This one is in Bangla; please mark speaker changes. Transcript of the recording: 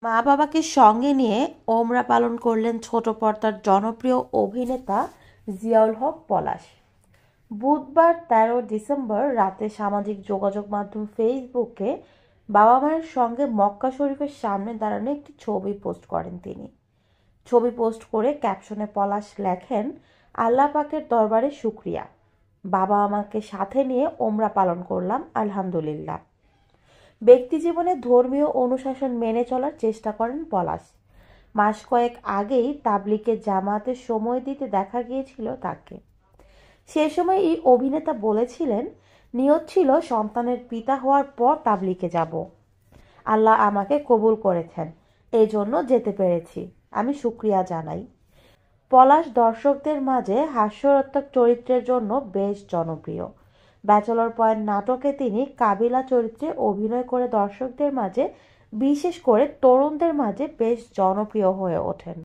Speaker 1: মা বাবাকে সঙ্গে নিয়ে ওমরা পালন করলেন ছোট পর্দার জনপ্রিয় অভিনেতা জিয়াউল হক পলাশ। বুধবার 13 ডিসেম্বর রাতে সামাজিক যোগাযোগ মাধ্যম ফেসবুকে বাবা মায়ের সঙ্গে মক্কা শরীফের সামনে দাঁড়ানো একটি ছবি পোস্ট করেন তিনি। ছবি পোস্ট করে ক্যাপশনে পলাশ লেখেন, আল্লাহ পাকের দরবারে শুক্রিয়া, বাবা আমাকে সাথে নিয়ে ওমরা পালন করলাম, আলহামদুলিল্লাহ। ব্যক্তিজীবনে ধর্মীয় অনুশাসন মেনে চলার চেষ্টা করেন পলাশ। মাস কয়েক আগেই তাবলিগে জামাতে সময় দিতে দেখা গিয়েছিল তাকে। সে সময় এই অভিনেতা বলেছিলেন, নিয়ত ছিল সন্তানের পিতা হওয়ার পর তাবলিগে যাব। আল্লাহ আমাকে কবুল করেছেন, এই জন্য যেতে পেরেছি, আমি শুকরিয়া জানাই। পলাশ দর্শকদের মাঝে হাস্যরসাত্মক চরিত্রের জন্য বেশ জনপ্রিয়। ব্যাচেলর পয়েন্ট নাটকে তিনি কাবিলা চরিত্রে অভিনয় করে দর্শকদের মাঝে, বিশেষ করে তরুণদের মাঝে বেশ জনপ্রিয় হয়ে ওঠেন।